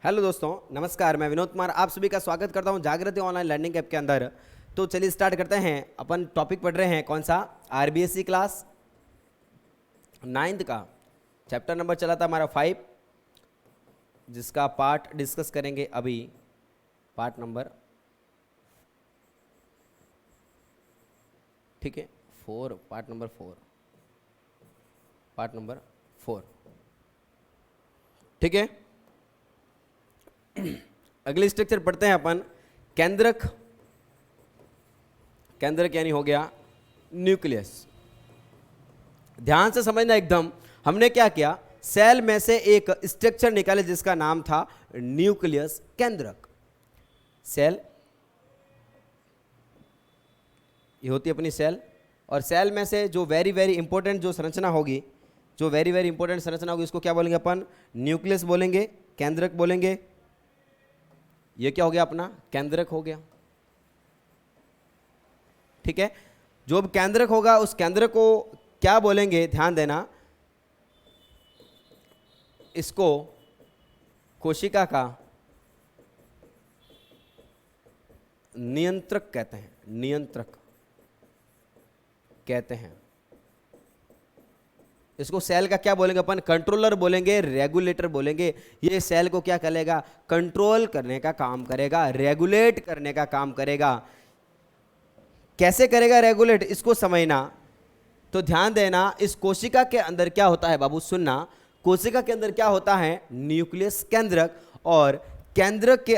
Hello दोस्तों, नमस्कार। मैं विनोद कुमार आप सभी का स्वागत करता हूं जागृति ऑनलाइन लर्निंग ऐप के अंदर। तो चलिए स्टार्ट करते हैं। अपन टॉपिक पढ़ रहे हैं कौन सा, आरबीएससी क्लास 9th का चैप्टर नंबर चला था हमारा 5, जिसका पार्ट डिस्कस करेंगे अभी, पार्ट नंबर, ठीक है, 4, पार्ट नंबर 4, ठीक है। अगली स्ट्रक्चर पढ़ते हैं अपन, केंद्रक। केंद्रक यानी हो गया न्यूक्लियस। ध्यान से समझना एकदम। हमने क्या किया, सेल में से एक स्ट्रक्चर निकाले जिसका नाम था न्यूक्लियस केंद्रक। सेल ये होती है अपनी सेल, और सेल में से जो वेरी वेरी इंपॉर्टेंट जो संरचना होगी, उसको क्या बोलेंगे अपन, न्यूक्लियस बोलेंगे, केंद्रक बोलेंगे। ये क्या हो गया अपना, केंद्रक हो गया, ठीक है। जो केंद्रक होगा उस केंद्रक को क्या बोलेंगे, ध्यान देना, इसको कोशिका का नियंत्रक कहते हैं, नियंत्रक कहते हैं। इसको सेल का क्या बोलेंगे अपन, कंट्रोलर बोलेंगे, रेगुलेटर बोलेंगे। ये सेल को क्या करेगा, कंट्रोल करने का काम करेगा, रेगुलेट करने का काम करेगा। कैसे करेगा रेगुलेट, इसको समझना। तो ध्यान देना, इस कोशिका के अंदर क्या होता है बाबू, सुनना। कोशिका के अंदर क्या होता है, न्यूक्लियस केंद्रक, और केंद्रक के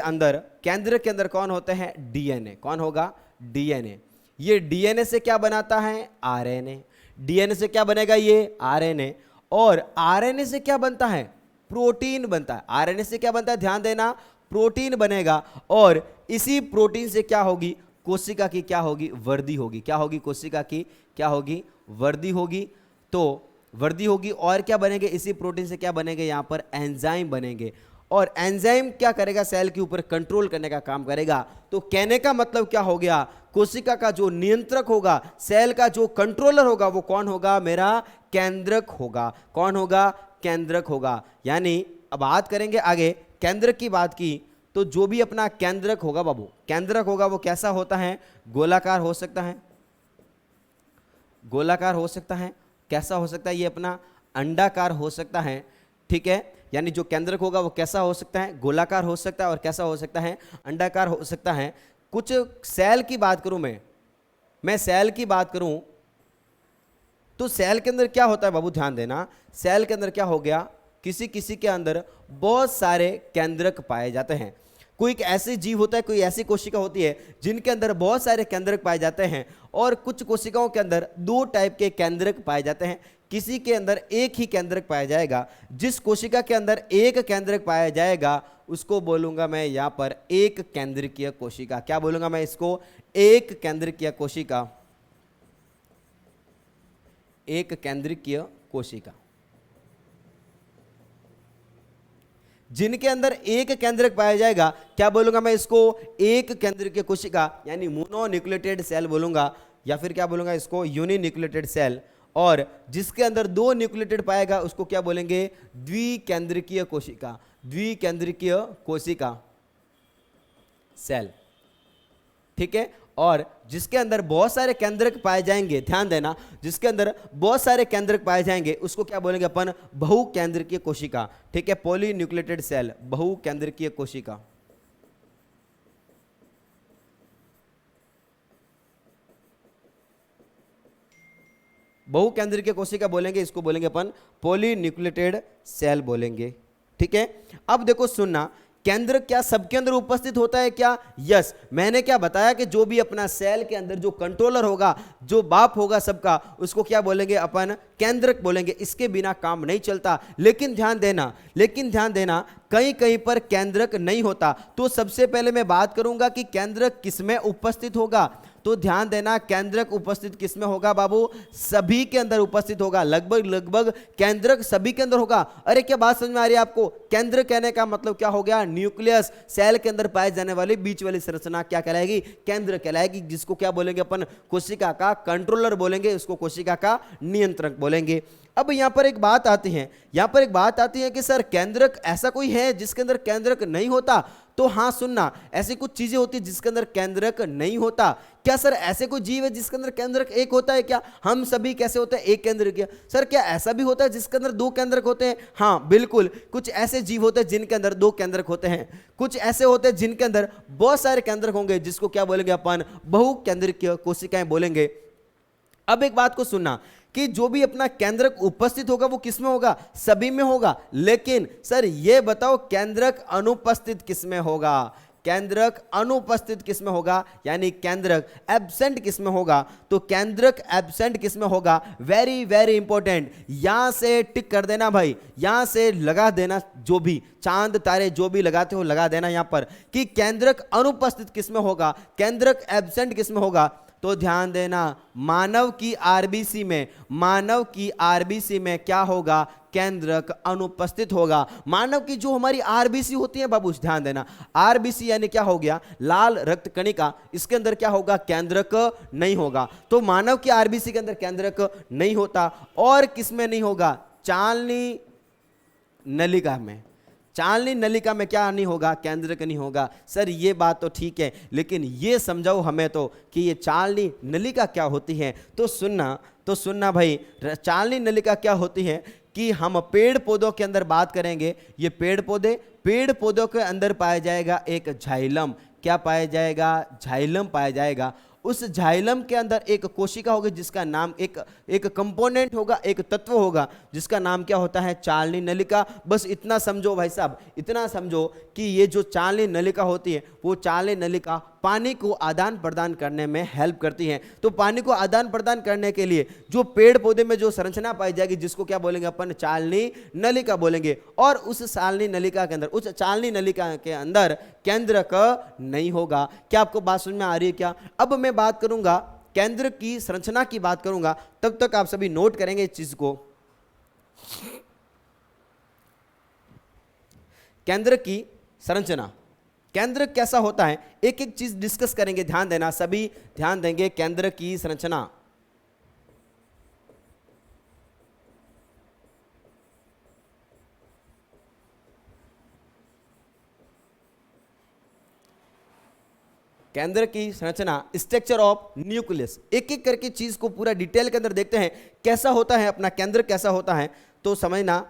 अंदर कौन होते हैं, डीएनए। कौन होगा, डीएनए। ये डीएनए से क्या बनाता है, आरएनए। डीएनए से क्या बनेगा, ये आरएनए। और आरएनए से क्या बनता है, प्रोटीन बनता है। आरएनए से क्या बनता है, ध्यान देना, प्रोटीन बनेगा। और इसी प्रोटीन से क्या होगी, कोशिका की क्या होगी, वृद्धि होगी। क्या होगी, कोशिका की क्या होगी, वृद्धि होगी। तो वृद्धि होगी, और क्या बनेंगे, इसी प्रोटीन से क्या बनेंगे, यहां पर एंजाइम बनेंगे। और एंजाइम क्या करेगा, सेल के ऊपर कंट्रोल करने का काम करेगा। तो कहने का मतलब क्या हो गया, कोशिका का जो नियंत्रक होगा, सेल का जो कंट्रोलर होगा, वो कौन होगा, मेरा केंद्रक होगा। कौन होगा, केंद्रक होगा। यानी अब बात करेंगे आगे, केंद्रक की बात की तो जो भी अपना केंद्रक होगा बाबू, केंद्रक होगा, वो कैसा होता है, गोलाकार हो सकता है, गोलाकार हो सकता है। कैसा हो सकता है, ये अपना अंडाकार हो सकता है, ठीक है। यानी जो केंद्रक होगा वो कैसा हो सकता है, गोलाकार हो सकता है, और कैसा हो सकता है, अंडाकार हो सकता है। कुछ सेल की बात करूं मैं सेल की बात करूं तो सेल के अंदर क्या होता है बाबू, ध्यान देना। सेल के अंदर क्या हो गया, किसी किसी के अंदर बहुत सारे केंद्रक पाए जाते हैं। कोई एक ऐसे जीव होता है, कोई ऐसी कोशिका होती है जिनके अंदर बहुत सारे केंद्रक पाए जाते हैं, और कुछ कोशिकाओं के अंदर 2 टाइप के केंद्रक पाए जाते हैं। किसी के अंदर एक ही केंद्रक पाया जाएगा। जिस कोशिका के अंदर एक केंद्रक पाया जाएगा उसको बोलूंगा मैं यहां पर एक केंद्रकीय कोशिका। क्या बोलूंगा मैं इसको, एक केंद्रकीय कोशिका, एक केंद्रकीय कोशिका। जिनके अंदर एक केंद्रक पाया जाएगा, क्या बोलूंगा मैं इसको, एक केंद्रकीय कोशिका, यानी मोनोन्यूक्लियोटाइड सेल बोलूंगा, या फिर क्या बोलूंगा इसको, यूनिन्यूक्लियोटाइड सेल। और जिसके अंदर 2 न्यूक्लियोटाइड पाएगा उसको क्या बोलेंगे, द्विकेंद्रकीय कोशिका, द्विकेंद्रकीय कोशिका सेल, ठीक है। और जिसके अंदर बहुत सारे केंद्रक पाए जाएंगे, ध्यान देना, जिसके अंदर बहुत सारे केंद्रक पाए जाएंगे उसको क्या बोलेंगे अपन, बहुकेंद्रकीय कोशिका, ठीक है। पॉलीन्यूक्लियोटाइड सेल, बहुकेंद्रकीय कोशिका। बहुकेंद्रकीय कोशिका बोलेंगे, इसको बोलेंगे अपन पॉलीन्यूक्लियोटाइड सेल बोलेंगे, ठीक है। अब देखो सुनना, केंद्र क्या सबके अंदर उपस्थित होता है क्या, यस। मैंने क्या बताया कि जो भी अपना सेल के अंदर जो कंट्रोलर होगा, जो बाप होगा सबका, उसको क्या बोलेंगे अपन, केंद्रक बोलेंगे। इसके बिना काम नहीं चलता। लेकिन ध्यान देना, कहीं कहीं पर केंद्रक नहीं होता। तो सबसे पहले मैं बात करूंगा कि केंद्रक किसमें उपस्थित होगा। तो ध्यान देना, केंद्रक उपस्थित किसमें होगा बाबू, सभी के अंदर उपस्थित होगा। लगभग केंद्रक सभी के अंदर होगा। अरे क्या बात समझ में आ रही है आपको, केंद्र कहने का मतलब क्या हो गया, न्यूक्लियस। सेल के अंदर पाए जाने वाली बीच वाली संरचना क्या कहलाएगी, केंद्र कहलाएगी, जिसको क्या बोलेंगे अपन, कोशिका का कंट्रोलर बोलेंगे, उसको कोशिका का नियंत्रक बोलेंगे। अब यहां पर एक बात आती है, यहां पर एक बात आती है कि सर केंद्रक ऐसा कोई है जिसके अंदर केंद्रक नहीं होता? तो हाँ सुनना, ऐसी कुछ चीजें होती है जिसके अंदर केंद्रक नहीं होता। क्या सर ऐसे कोई जीव है जिसके अंदर केंद्रक एक होता है क्या? हम सभी कैसे होते हैं? एक केंद्रक। सर क्या ऐसा भी होता है जिसके अंदर दो केंद्रक होते हैं? हाँ बिल्कुल, कुछ ऐसे जीव होते हैं जिनके अंदर दो केंद्रक होते हैं, कुछ ऐसे होते हैं जिनके अंदर बहुत सारे केंद्रक होंगे, जिसको क्या बोलेंगे अपन? बहुकेंद्रकीय कोशिकाएं बोलेंगे। अब एक बात को सुनना कि जो भी अपना केंद्रक उपस्थित होगा वो किस में होगा? सभी में होगा। लेकिन सर ये बताओ केंद्रक अनुपस्थित किस में होगा? केंद्रक अनुपस्थित किस में होगा? यानी केंद्रक एब्सेंट किस में होगा? तो केंद्रक एब्सेंट किस में होगा? वेरी वेरी इंपॉर्टेंट, यहां से टिक कर देना भाई, यहां से लगा देना, जो भी चांद तारे जो भी लगाते हो लगा देना यहां पर कि केंद्रक अनुपस्थित किस में होगा, केंद्रक एब्सेंट किस में होगा। तो ध्यान देना, मानव की आरबीसी में, मानव की आरबीसी में क्या होगा? केंद्रक अनुपस्थित होगा। मानव की जो हमारी आरबीसी होती है बाबू, ध्यान देना, आरबीसी यानी क्या हो गया? लाल रक्त कणिका, इसके अंदर क्या होगा? केंद्रक नहीं होगा। तो मानव की आरबीसी के अंदर केंद्रक नहीं होता। और किसमें नहीं होगा? चालनी नलिका में, चालनी नलिका में क्या नहीं होगा? केंद्रक नहीं होगा। सर ये बात तो ठीक है, लेकिन ये समझाओ हमें तो कि ये चालनी नलिका क्या होती है। तो सुनना भाई, चालनी नलिका क्या होती है कि हम पेड़ पौधों के अंदर बात करेंगे। ये पेड़ पौधों के अंदर पाया जाएगा एक जाइलम। क्या पाया जाएगा? जाइलम पाया जाएगा। उस जाइलम के अंदर एक कोशिका होगी जिसका नाम, एक कंपोनेंट होगा, एक तत्व होगा जिसका नाम क्या होता है? चालनी नलिका। बस इतना समझो भाई साहब, इतना समझो कि ये जो चालनी नलिका होती है वो चालनी नलिका पानी को आदान प्रदान करने में हेल्प करती है। तो पानी को आदान प्रदान करने के लिए जो पेड़ पौधे में जो संरचना पाई जाएगी जिसको क्या बोलेंगे अपन? चालनी नलिका बोलेंगे। और उस चालनी नलिका के अंदर, उस चालनी नलिका के अंदर केंद्रक नहीं होगा। क्या आपको बात समझ में आ रही है क्या? अब मैं बात करूंगा केंद्र की संरचना की बात करूंगा, तब तक आप सभी नोट करेंगे इस चीज को। केंद्र की संरचना, केंद्र कैसा होता है, एक एक चीज डिस्कस करेंगे। ध्यान देना, सभी ध्यान देंगे। केंद्र की संरचना, केंद्र की संरचना, स्ट्रक्चर ऑफ न्यूक्लियस, एक एक करके चीज को पूरा डिटेल के अंदर देखते हैं कैसा होता है अपना केंद्र, कैसा होता है। तो समझना,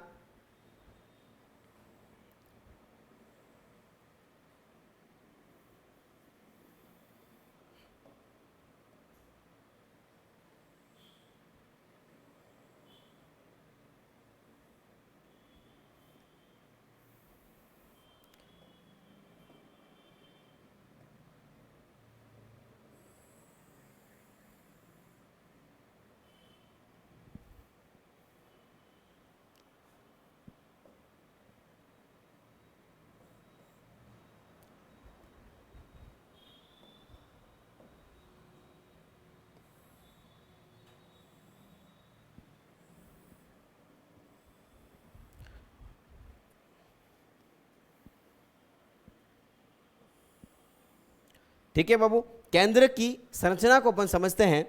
ठीक है बाबू, केंद्र की संरचना को अपन समझते हैं।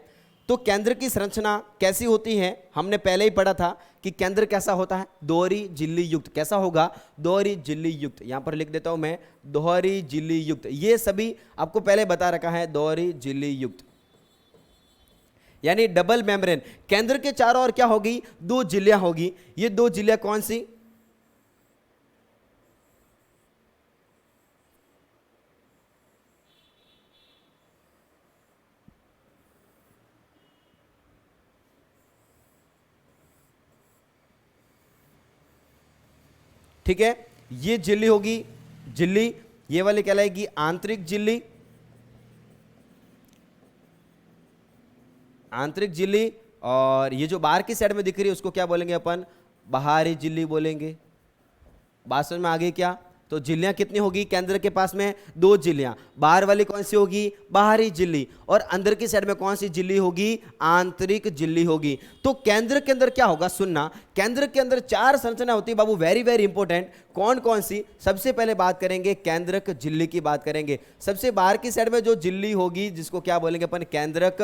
तो केंद्र की संरचना कैसी होती है, हमने पहले ही पढ़ा था कि केंद्र कैसा होता है? दोहरी झिल्ली युक्त। कैसा होगा? दोहरी झिल्ली युक्त। यहां पर लिख देता हूं मैं, दोहरी झिल्ली युक्त। ये सभी आपको पहले बता रखा है, दोहरी झिल्ली युक्त यानी डबल मेम्ब्रेन। केंद्र के चारों ओर क्या होगी? दो झिल्लियां होगी। ये दो झिल्लियां कौन सी? ठीक है, ये झिल्ली होगी, झिल्ली ये वाली कहलाएगी आंतरिक झिल्ली, आंतरिक झिल्ली। और ये जो बाहर की साइड में दिख रही है उसको क्या बोलेंगे अपन? बाहरी झिल्ली बोलेंगे। बात समझ में आ गई क्या? तो झिल्लियां कितनी होगी केंद्र के पास में? 2 झिल्लियां। बाहर वाली कौन सी होगी? बाहरी झिल्ली। और अंदर की साइड में कौन सी झिल्ली होगी? आंतरिक झिल्ली होगी। तो केंद्र के अंदर क्या होगा? सुनना, केंद्र के अंदर 4 संरचना होती है बाबू, वेरी वेरी इंपॉर्टेंट। कौन कौन सी? सबसे पहले बात करेंगे केंद्रक झिल्ली की बात करेंगे। सबसे बाहर की साइड में जो झिल्ली होगी जिसको क्या बोलेंगे अपन? केंद्रक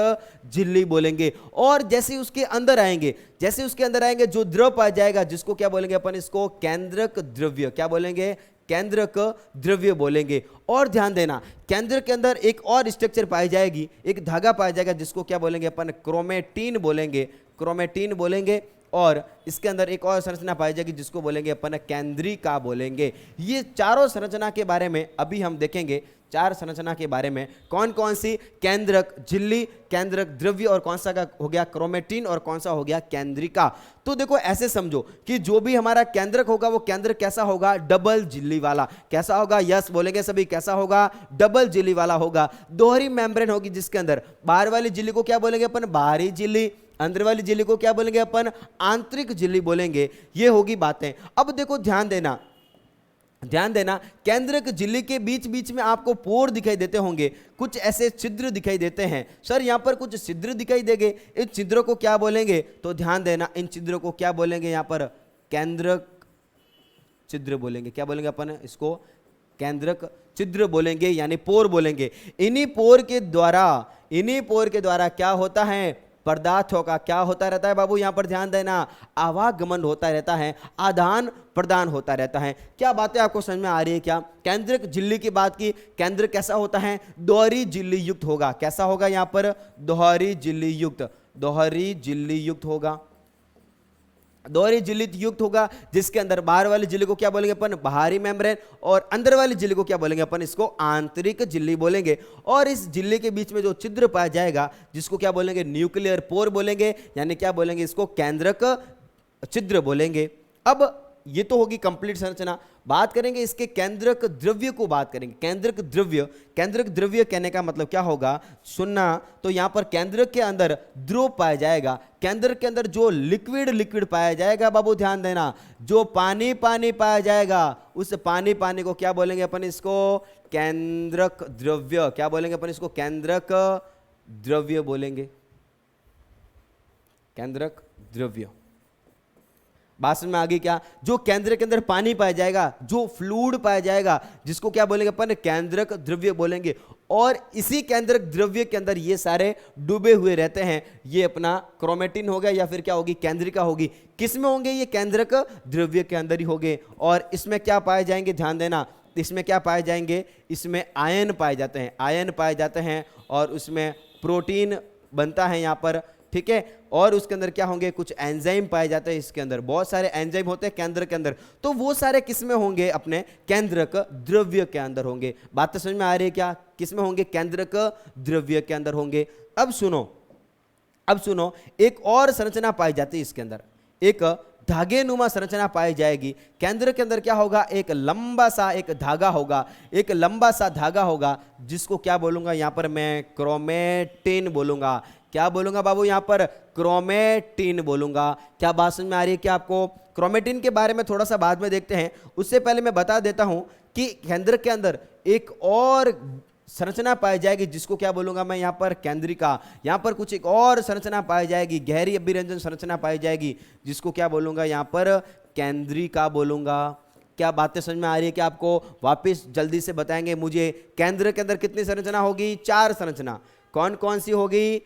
झिल्ली बोलेंगे। और जैसे उसके अंदर आएंगे, जैसे उसके अंदर आएंगे जो द्रव पाया जाएगा जिसको क्या बोलेंगे अपन? इसको केंद्रक द्रव्य। क्या बोलेंगे? केंद्रक द्रव्य बोलेंगे। और ध्यान देना, केंद्र के अंदर एक और स्ट्रक्चर पाई जाएगी, एक धागा पाया जाएगा जिसको क्या बोलेंगे अपन? क्रोमेटिन बोलेंगे। क्रोमेटिन बोलेंगे। और इसके अंदर एक और संरचना पाई जाएगी जिसको बोलेंगे अपन केंद्रिका बोलेंगे। ये चारों संरचना के बारे में अभी हम देखेंगे। 4 संरचना के बारे में कौन कौन सी? केंद्रक झिल्ली, केंद्रक द्रव्य, और कौन सा का हो गया? क्रोमेटिन, और कौन सा हो गया? केंद्रिका। तो देखो ऐसे समझो कि जो भी हमारा केंद्रक होगा वो केंद्रक कैसा होगा? डबल झिल्ली वाला। कैसा होगा? यस बोलेंगे सभी, कैसा होगा? डबल झिल्ली वाला होगा। दोहरी मेम्ब्रेन होगी जिसके अंदर बाहर वाली झिल्ली को क्या बोलेंगे अपन? बाहरी झिल्ली। अंदर वाली झिल्ली को क्या बोलेंगे अपन? आंतरिक झिल्ली बोलेंगे। ये होगी बातें। अब देखो ध्यान देना, ध्यान देना, केंद्रक झिल्ली के बीच बीच में आपको पोर दिखाई देते होंगे, कुछ ऐसे छिद्र दिखाई देते हैं। सर यहां पर कुछ छिद्र दिखाई देंगे, इन छिद्रों को क्या बोलेंगे? तो ध्यान देना, इन छिद्रों को क्या बोलेंगे? यहां पर केंद्रक छिद्र बोलेंगे। क्या बोलेंगे अपन? इसको केंद्रक छिद्र बोलेंगे, यानी पोर बोलेंगे। इन्हीं पोर के द्वारा क्या होता है? पदार्थों का क्या होता रहता है बाबू? यहां पर ध्यान देना, आवागमन होता रहता है, आदान प्रदान होता रहता है। क्या बातें आपको समझ में आ रही है क्या? केंद्रक झिल्ली की बात की, केंद्र कैसा होता है? दोहरी झिल्ली युक्त होगा। कैसा होगा? यहां पर दोहरी झिल्ली युक्त, दोहरी झिल्ली युक्त होगा। दोहरी झिल्ली युक्त होगा जिसके अंदर बाहर वाली झिल्ली को क्या बोलेंगे अपन? बाहरी मेम्ब्रेन, और अंदर वाली झिल्ली को क्या बोलेंगे अपन? इसको आंतरिक झिल्ली बोलेंगे। और इस झिल्ली के बीच में जो छिद्र पाया जाएगा जिसको क्या बोलेंगे? न्यूक्लियर पोर बोलेंगे, यानी क्या बोलेंगे? इसको केंद्रक छिद्र बोलेंगे। अब ये तो होगी कंप्लीट संरचना। बात करेंगे इसके केंद्रक द्रव्य को, बात करेंगे केंद्रक द्रव्य। केंद्रक द्रव्य कहने का मतलब क्या होगा? सुनना, तो यहां पर केंद्र के अंदर द्रव पाया जाएगा। केंद्र के अंदर जो लिक्विड पाया जाएगा बाबू, ध्यान देना, जो पानी पाया जाएगा उस पानी को क्या बोलेंगे अपन? इसको केंद्रक द्रव्य। क्या बोलेंगे अपन? इसको केंद्रक द्रव्य बोलेंगे, केंद्रक द्रव्य। बात समझ में आ गई क्या? जो केंद्र के अंदर पानी पाया जाएगा, जो फ्लूइड पाया जाएगा जिसको क्या बोलेंगे अपन? केंद्रक द्रव्य बोलेंगे। और इसी केंद्रक द्रव्य के अंदर ये सारे डूबे हुए रहते हैं। ये अपना क्रोमेटिन हो गया, या फिर क्या होगी? केंद्रिका होगी। किस में होंगे? ये केंद्रक द्रव्य के अंदर ही होंगे। और इसमें क्या पाए जाएंगे? ध्यान देना, इसमें क्या पाए जाएंगे? इसमें आयन पाए जाते हैं, आयन पाए जाते हैं, और उसमें प्रोटीन बनता है यहाँ पर, ठीक है। और उसके अंदर क्या होंगे? कुछ एंजाइम पाए जाते हैं। इसके अंदर बहुत सारे एंजाइम होते हैं केंद्र के अंदर। तो वो सारे किस में होंगे? अपने केंद्रक द्रव्य के अंदर होंगे। बात तो समझ में आ रही है क्या? किस में होंगे? केंद्रक द्रव्य के अंदर होंगे। अब सुनो, एक और संरचना पाई जाती है इसके अंदर, एक धागे नुमा संरचना पाई जाएगी। केंद्र के अंदर क्या होगा? एक लंबा सा एक धागा होगा, एक लंबा सा धागा होगा जिसको क्या बोलूंगा? यहां पर मैं क्रोमेटिन बोलूंगा। क्या बोलूंगा बाबू? यहां पर क्रोमेटिन बोलूंगा। क्या बात समझ में आ रही है क्या आपको? क्रोमेटिन के बारे में थोड़ा सा बाद में देखते हैं, उससे पहले मैं बता देता हूं कि केंद्र के अंदर एक और संरचना पाई जाएगी जिसको क्या बोलूंगा मैं? यहां पर केंद्रिका। यहां पर कुछ एक और संरचना पाई जाएगी, गहरी अभिरंजन संरचना पाई जाएगी जिसको क्या बोलूंगा? यहां पर केंद्रिका बोलूंगा। क्या बातें समझ में आ रही है कि आपको? वापस जल्दी से बताएंगे मुझे, केंद्र के अंदर कितनी संरचना होगी? 4 संरचना। कौन कौन सी होगी?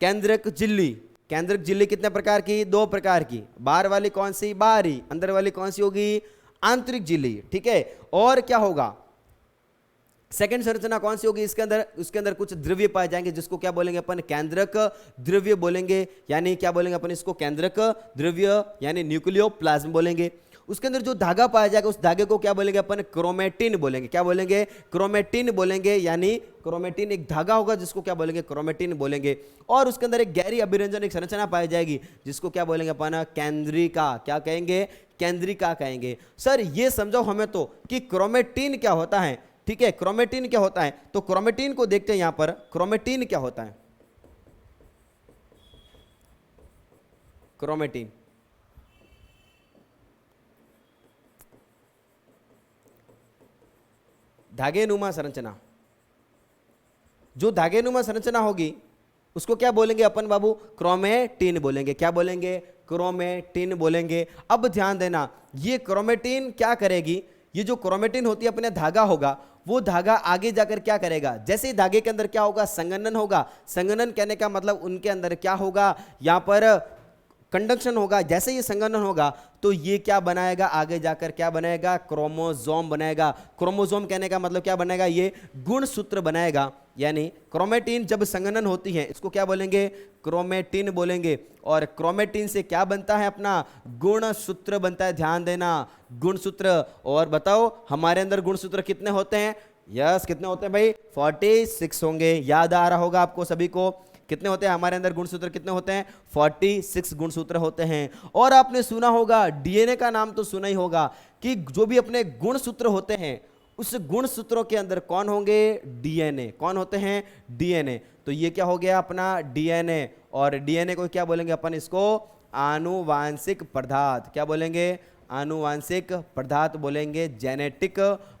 केंद्रक झिल्ली। केंद्रक झिल्ली कितने प्रकार की? 2 प्रकार की। बाहर वाली कौन सी? बाहरी। अंदर वाली कौन सी होगी? आंतरिक झिल्ली, ठीक है। और क्या होगा? सेकंड संरचना कौन सी होगी इसके अंदर? उसके अंदर कुछ द्रव्य पाए जाएंगे जिसको क्या बोलेंगे अपन? केंद्रक द्रव्य बोलेंगे, यानी क्या बोलेंगे अपन? इसको केंद्रक द्रव्य यानी न्यूक्लियोप्लाज्म बोलेंगे। उसके अंदर जो धागा पाया जाएगा उस धागे को क्या बोलेंगे अपन? क्रोमेटिन बोलेंगे। क्या बोलेंगे? क्रोमेटिन बोलेंगे, यानी क्रोमेटिन एक धागा होगा जिसको क्या बोलेंगे? क्रोमेटिन बोलेंगे। और उसके अंदर एक गहरी अभिरंजन एक संरचना पाई जाएगी जिसको क्या बोलेंगे अपन? केंद्रिका। क्या कहेंगे? केंद्रिका कहेंगे। सर ये समझो हमें तो कि क्रोमेटिन क्या होता है, ठीक है। क्रोमेटिन क्या होता है? तो क्रोमेटिन को देखते हैं यहां पर। क्रोमेटिन क्या होता है? धागेनुमा संरचना, जो धागेनुमा संरचना होगी उसको क्या बोलेंगे अपन बाबू? क्रोमेटिन बोलेंगे। क्या बोलेंगे? क्रोमेटिन बोलेंगे। अब ध्यान देना, ये क्रोमेटिन क्या करेगी? ये जो क्रोमेटिन होती है अपने धागा होगा, वो धागा आगे जाकर क्या करेगा? जैसे ही धागे के अंदर क्या होगा? संघनन होगा। संघनन कहने का मतलब उनके अंदर क्या होगा? यहां पर कंडक्शन होगा। जैसे ये संघनन होगा तो ये क्या बनाएगा? आगे जाकर क्या बनाएगा? क्रोमोसोम बनाएगा। क्रोमोसोम कहने का मतलब क्या बनाएगा? ये गुणसूत्र बनाएगा। यानी क्रोमेटिन जब संघनन होती है इसको क्या बोलेंगे? क्रोमेटिन बोलेंगे। और क्रोमेटिन से क्या बनता है? अपना गुणसूत्र बनता है। ध्यान देना, गुणसूत्र। और बताओ हमारे अंदर गुणसूत्र कितने होते हैं? यस, कितने होते हैं भाई? 46 होंगे। याद आ रहा होगा आपको सभी को, कितने होते हैं हमारे अंदर गुणसूत्र? कितने होते हैं? 46 गुणसूत्र होते हैं। और आपने सुना होगा, डीएनए का नाम तो सुना ही होगा, कि जो भी अपने गुणसूत्र होते हैं उस गुणसूत्रों के अंदर कौन होंगे? डीएनए। कौन होते हैं? डीएनए। तो ये क्या हो गया अपना? डीएनए। और डीएनए को क्या बोलेंगे अपन? इसको आनुवांशिक पदार्थ। क्या बोलेंगे? आनुवांशिक पदार्थ बोलेंगे, जेनेटिक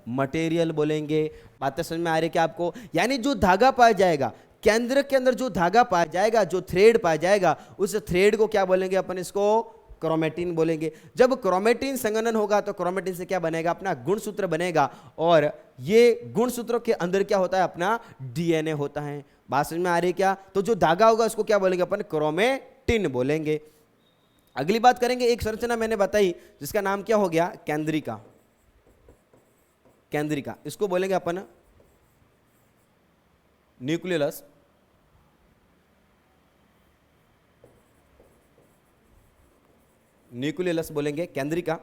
मटेरियल बोलेंगे। बातें समझ में आ रही क्या आपको? यानी जो धागा पाया जाएगा केंद्र के अंदर, जो धागा पाया जाएगा, जो थ्रेड पाया जाएगा, उस थ्रेड को क्या बोलेंगे अपन? इसको क्रोमेटिन बोलेंगे। जब क्रोमेटिन संघनन होगा तो क्रोमेटिन से क्या बनेगा? अपना गुणसूत्र बनेगा। और ये गुणसूत्रों के अंदर क्या होता है? अपना डीएनए होता है। बात समझ में आ रही है क्या? तो जो धागा होगा उसको क्या बोलेंगे अपन? क्रोमेटिन बोलेंगे। अगली बात करेंगे, एक संरचना मैंने बताई जिसका नाम क्या हो गया? केंद्रिका। केंद्रिका, इसको बोलेंगे अपन न्यूक्लियस। न्यूक्लियस बोलेंगे, केंद्रिका।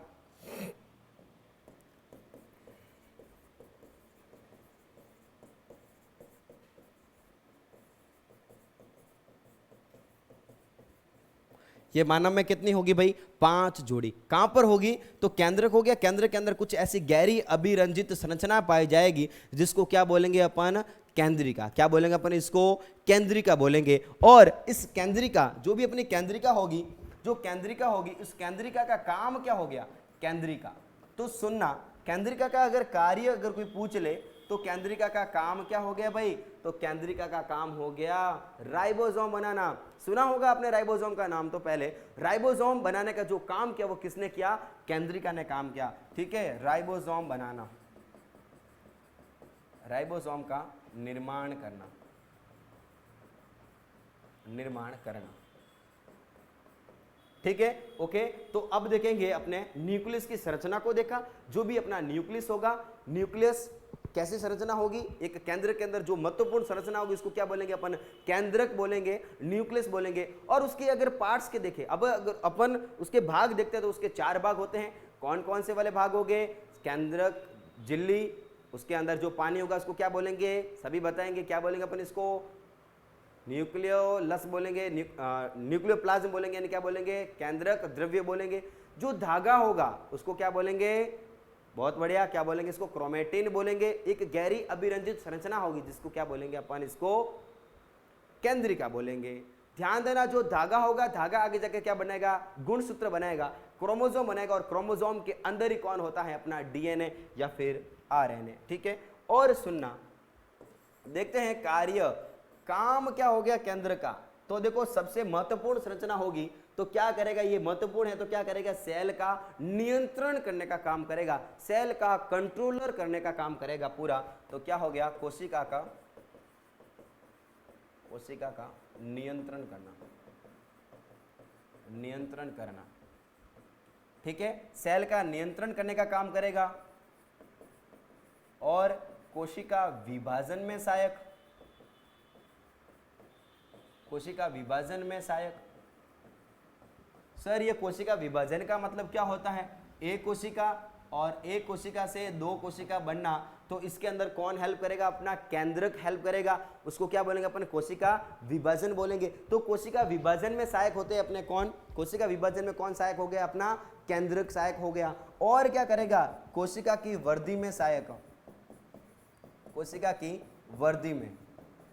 ये मानव में कितनी होगी भाई? 5 जोड़ी। कहां पर होगी? तो केंद्रक हो गया। केंद्र के अंदर कुछ ऐसी गहरी अभिरंजित संरचना पाई जाएगी जिसको क्या बोलेंगे अपन? केंद्रिका। क्या बोलेंगे अपन? इसको केंद्रिका बोलेंगे। और इस केंद्रिका, जो भी अपनी केंद्रिका होगी, जो केंद्रिका होगी, उस केंद्रिका का काम क्या हो गया? केंद्रिका। तो सुनना, केंद्रिका का अगर कार्य अगर कोई पूछ ले तो केंद्रिका का काम क्या हो गया भाई? तो केंद्रिका का काम हो गया राइबोसोम बनाना। सुना होगा आपने राइबोसोम का नाम। तो पहले राइबोसोम बनाने का जो काम किया वो किसने किया? केंद्रिका ने काम किया। ठीक है, राइबोसोम बनाना, राइबोसोम का निर्माण करना, निर्माण करना। ठीक है, ओके। तो अब देखेंगे अपने न्यूक्लियस की संरचना को। देखा, जो भी अपना न्यूक्लियस होगा, न्यूक्लियस कैसी संरचना होगी? एक केंद्र के अंदर जो महत्वपूर्ण संरचना होगी उसको क्या बोलेंगे अपन? केंद्रक बोलेंगे, न्यूक्लियस बोलेंगे। और उसके अगर पार्ट्स के देखें, अब अगर अपन उसके भाग देखते हैं तो उसके 4 भाग होते हैं। कौन कौन से वाले भाग हो गए? केंद्रक, झिल्ली, उसके अंदर जो पानी होगा उसको क्या बोलेंगे? सभी बताएंगे। क्या बोलेंगे अपन इसको? न्यूक्लियोलस बोलेंगे, न्यूक्लियोप्लाज्म बोलेंगे, यानी क्या बोलेंगे? केंद्रक द्रव्य बोलेंगे। जो धागा होगा उसको क्या बोलेंगे? बहुत बढ़िया, क्या बोलेंगे? इसको क्रोमेटिन बोलेंगे। एक गहरी अभिरंजित संरचना होगी जिसको क्या बोलेंगे अपन? इसको केंद्रिका बोलेंगे। ध्यान देना, जो धागा होगा, धागा आगे जाके क्या बनेगा? गुणसूत्र बनाएगा, क्रोमोसोम बनाएगा। और क्रोमोसोम के अंदर ही कौन होता है? अपना डीएनए या फिर आरएनए। ठीक है, और सुनना, देखते हैं कार्य, काम क्या हो गया केंद्र का? तो देखो, सबसे महत्वपूर्ण संरचना होगी तो क्या करेगा? ये महत्वपूर्ण है तो क्या करेगा? सेल का नियंत्रण करने का काम करेगा, सेल का कंट्रोलर करने का काम करेगा पूरा। तो क्या हो गया? कोशिका का, कोशिका का नियंत्रण करना, नियंत्रण करना। ठीक है, सेल का नियंत्रण करने का काम करेगा। और कोशिका विभाजन में सहायक, कोशिका विभाजन में सहायक। सर, ये कोशिका विभाजन का मतलब क्या होता है? एक कोशिका और एक कोशिका से 2 कोशिका बनना, तो इसके अंदर कौन हेल्प करेगा? अपना केंद्रक हेल्प करेगा। उसको क्या बोलेंगे अपन? कोशिका विभाजन बोलेंगे। तो कोशिका विभाजन में सहायक होते हैं अपने कौन? कोशिका विभाजन में कौन सहायक हो गया? अपना केंद्रक सहायक हो गया। और क्या करेगा? कोशिका की वृद्धि में सहायक, कोशिका की वृद्धि में,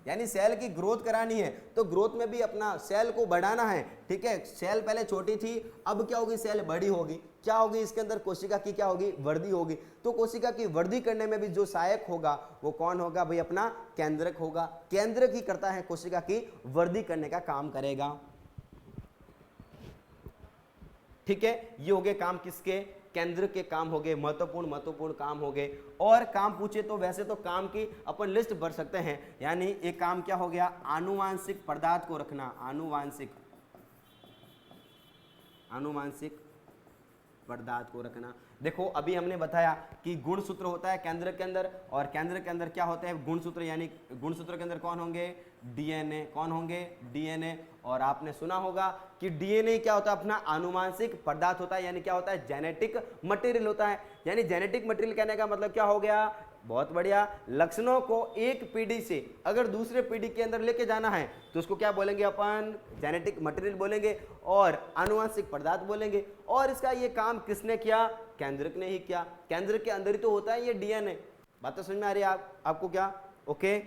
यानी सेल की ग्रोथ करानी है तो ग्रोथ में भी अपना सेल को बढ़ाना है, ठीक है। सेल पहले छोटी थी, अब क्या होगी, सेल बड़ी होगी, क्या होगी, इसके अंदर कोशिका की क्या होगी, वृद्धि होगी। तो कोशिका की वृद्धि करने में भी जो सहायक होगा वो कौन होगा भाई, अपना केंद्रक होगा। केंद्रक ही करता है कोशिका की वृद्धि करने का काम करेगा, ठीक है। ये हो गए काम किसके, केंद्र के काम हो गए, महत्वपूर्ण काम हो गए। और काम पूछे तो वैसे तो काम की अपन लिस्ट भर सकते हैं, यानी एक काम क्या हो गया, आनुवांशिक पदार्थ को रखना, आनुवांशिक पदार्थ को रखना। देखो अभी हमने बताया कि गुणसूत्र होता है केंद्र के अंदर, और केंद्र के अंदर क्या होता है, गुणसूत्र, यानी गुणसूत्र के अंदर कौन होंगे, डीएनए, कौन होंगे, डीएनए। और आपने सुना होगा कि डीएनए क्या होता है, अपना आनुवांशिक पदार्थ होता है, यानी क्या होता है, जेनेटिक मटेरियल होता है। यानी जेनेटिक मटेरियल कहने का मतलब क्या हो गया, बहुत बढ़िया, लक्षणों को एक पीढ़ी से अगर दूसरे पीढ़ी के अंदर लेके जाना है तो उसको क्या बोलेंगे अपन, जेनेटिक मटेरियल बोलेंगे और आनुवंशिक पदार्थ बोलेंगे। और इसका ये काम किसने किया, केंद्रक ने ही किया। केंद्र के अंदर ही तो होता है ये डीएनए। बात तो समझ में आ रही है आपको क्या, ओके।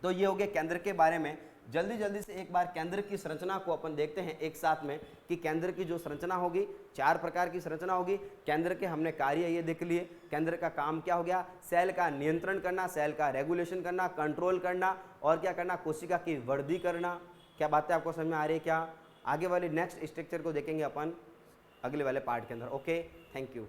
तो ये हो गया केंद्र के बारे में। जल्दी से एक बार केंद्र की संरचना को अपन देखते हैं एक साथ में, कि केंद्र की जो संरचना होगी, 4 प्रकार की संरचना होगी। केंद्र के हमने कार्य ये देख लिए, केंद्र का काम क्या हो गया, सेल का नियंत्रण करना, सेल का रेगुलेशन करना, कंट्रोल करना, और क्या करना, कोशिका की वृद्धि करना। क्या बातें आपको समझ में आ रही है क्या। आगे वाली नेक्स्ट स्ट्रक्चर को देखेंगे अपन अगले वाले पार्ट के अंदर, ओके। Thank you.